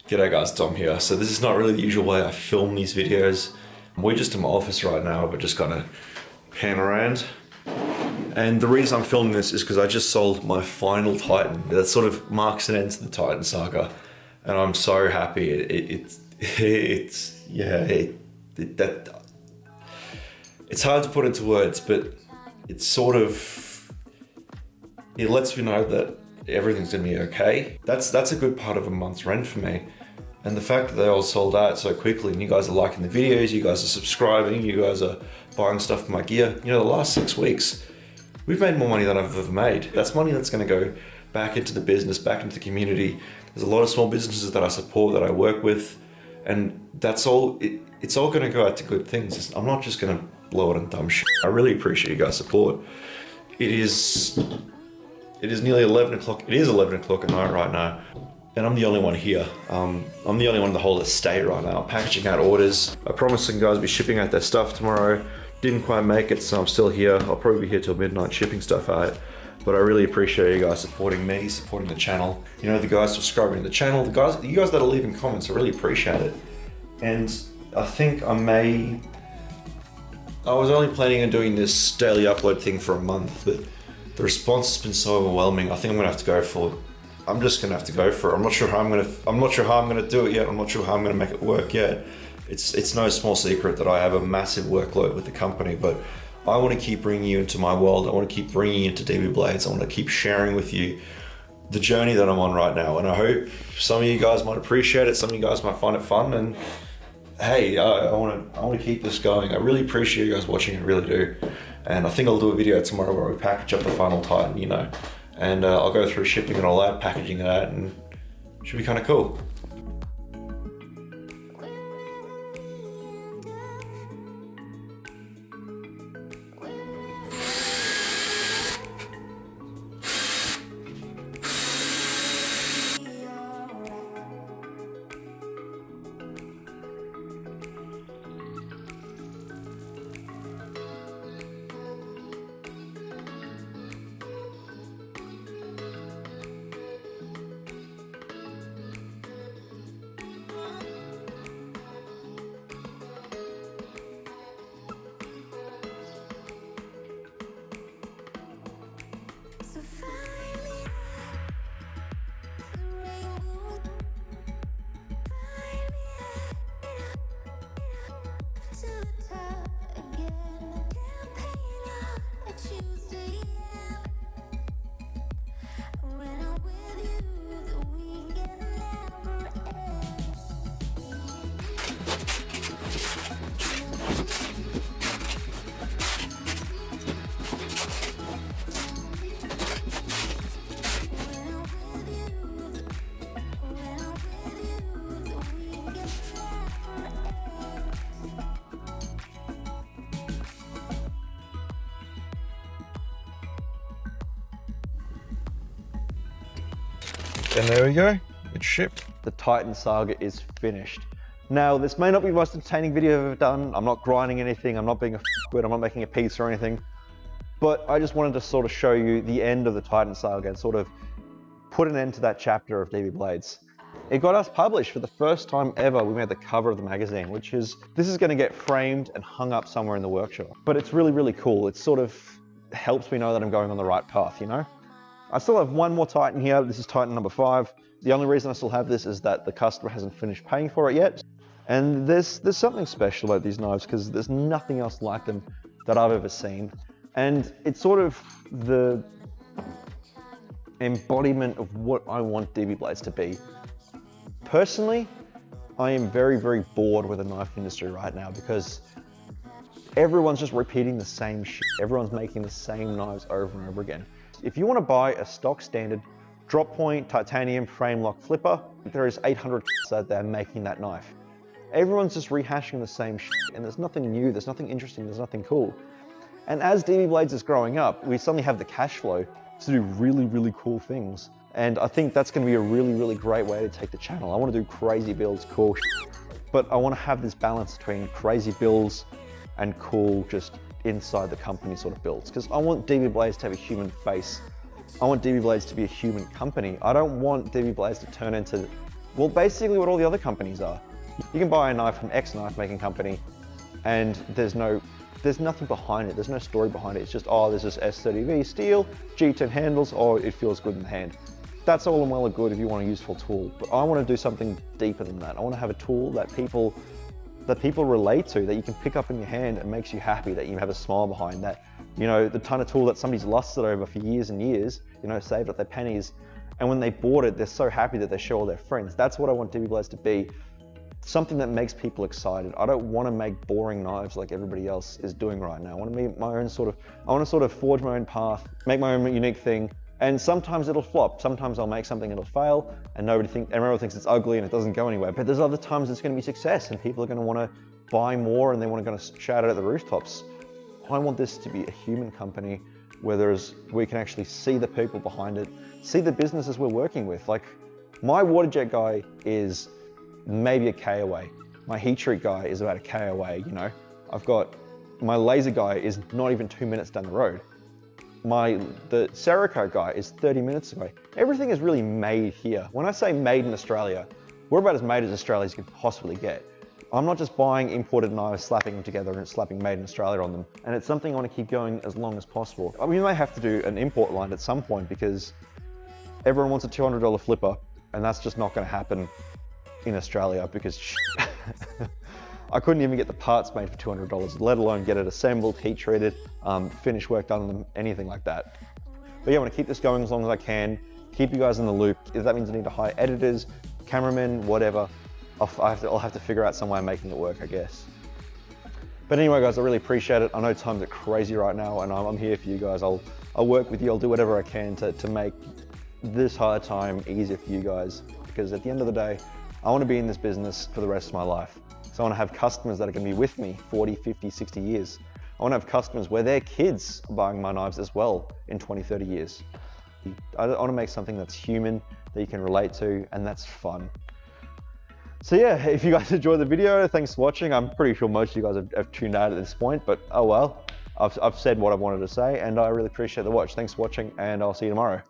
G'day guys, Dom here. So this is not really the usual way I film these videos. We're just in my office right now, but just gonna pan around. And the reason I'm filming this is because I just sold my final Titan. That sort of marks an end to the Titan saga. And I'm so happy. It's hard to put into words, but it's sort of, it lets me know that everything's gonna be okay. That's a good part of a month's rent for me. And the fact that they all sold out so quickly and you guys are liking the videos, you guys are subscribing, you guys are buying stuff for my gear. You know, the last 6 weeks, we've made more money than I've ever made. That's money that's gonna go back into the business, back into the community. There's a lot of small businesses that I support, that I work with, and that's all, it's all gonna go out to good things. I'm not just gonna blow it on dumb shit. I really appreciate you guys' support. It is nearly 11 o'clock. It is 11 o'clock at night right now. And I'm the only one here. I'm the only one in the whole estate right now. I'm packaging out orders. I promised some guys I'd be shipping out their stuff tomorrow. Didn't quite make it, so I'm still here. I'll probably be here till midnight shipping stuff out. But I really appreciate you guys supporting me, supporting the channel. You know, the guys subscribing to the channel, you guys that are leaving comments, I really appreciate it. And I think I was only planning on doing this daily upload thing for a month, but the response has been so overwhelming. I think I'm gonna have to go for it. I'm just gonna have to go for it. I'm not sure how I'm gonna do it yet. I'm not sure how I'm gonna make it work yet. It's no small secret that I have a massive workload with the company, but I want to keep bringing you into my world. I want to keep bringing you into DB Blades. I want to keep sharing with you the journey that I'm on right now. And I hope some of you guys might appreciate it. Some of you guys might find it fun. And hey, I want to keep this going. I really appreciate you guys watching. I really do. And I think I'll do a video tomorrow where we package up the final Titan, you know, and I'll go through shipping and all that, packaging it out, and it should be kind of cool. And there we go, it's shipped. The Titan saga is finished. Now, this may not be the most entertaining video I've ever done. I'm not grinding anything, I'm not being a f***wit, I'm not making a piece or anything. But I just wanted to sort of show you the end of the Titan saga and sort of put an end to that chapter of DB Blades. It got us published for the first time ever. We made the cover of the magazine, this is gonna get framed and hung up somewhere in the workshop. But it's really, really cool. It sort of helps me know that I'm going on the right path, you know? I still have one more Titan here. This is Titan number 5. The only reason I still have this is that the customer hasn't finished paying for it yet. And there's something special about these knives because there's nothing else like them that I've ever seen. And it's sort of the embodiment of what I want DB Blades to be. Personally, I am very, very bored with the knife industry right now because everyone's just repeating the same shit. Everyone's making the same knives over and over again. If you want to buy a stock standard drop point titanium frame lock flipper, there is 800 out there making that knife. Everyone's just rehashing the same shit, and there's nothing new, there's nothing interesting, there's nothing cool. And as DB Blades is growing up, we suddenly have the cash flow to do really, really cool things. And I think that's going to be a really, really great way to take the channel. I want to do crazy builds, cool shit, but I want to have this balance between crazy builds and cool just inside the company sort of builds, because I want DB Blades to have a human face. I want DB Blades to be a human company. I don't want DB Blades to turn into Well, basically what all the other companies are. You can buy a knife from X knife making company and there's nothing behind it. There's no story behind it. It's just, oh, there's this S30V steel, G10 handles, oh, it feels good in the hand. That's all well and good if you want a useful tool, but I want to do something deeper than that. I want to have a tool that people relate to, that you can pick up in your hand and makes you happy, that you have a smile behind, that, you know, the kind of tool that somebody's lusted over for years and years, you know, saved up their pennies, and when they bought it, they're so happy that they show all their friends. That's what I want DB Blades to be. Something that makes people excited. I don't want to make boring knives like everybody else is doing right now. I want to make my own I want to sort of forge my own path, make my own unique thing. And sometimes it'll flop. Sometimes I'll make something, it'll fail, and everyone thinks it's ugly and it doesn't go anywhere. But there's other times it's going to be success and people are going to want to buy more and they want to shout it at the rooftops. I want this to be a human company where we can actually see the people behind it, see the businesses we're working with. Like, my water jet guy is maybe a K away. My heat treat guy is about a K away, you know. I've got my laser guy is not even 2 minutes down the road. The Cerakote guy is 30 minutes away. Everything is really made here. When I say made in Australia, we're about as made as Australia as you can possibly get. I'm not just buying imported knives, slapping them together and slapping made in Australia on them. And it's something I want to keep going as long as possible. I mean, we may have to do an import line at some point because everyone wants a $200 flipper and that's just not going to happen in Australia because I couldn't even get the parts made for $200, let alone get it assembled, heat treated, finish work done on them, anything like that. But yeah, I want to keep this going as long as I can, keep you guys in the loop. If that means I need to hire editors, cameramen, whatever, I'll have to figure out some way of making it work, I guess. But anyway, guys, I really appreciate it. I know times are crazy right now and I'm here for you guys. I'll work with you, I'll do whatever I can to make this hard time easier for you guys, because at the end of the day, I want to be in this business for the rest of my life. So I want to have customers that are going to be with me 40, 50, 60 years. I want to have customers where their kids are buying my knives as well in 20, 30 years. I want to make something that's human, that you can relate to, and that's fun. So yeah, if you guys enjoyed the video, thanks for watching. I'm pretty sure most of you guys have tuned out at this point, but oh well. I've said what I wanted to say, and I really appreciate the watch. Thanks for watching, and I'll see you tomorrow.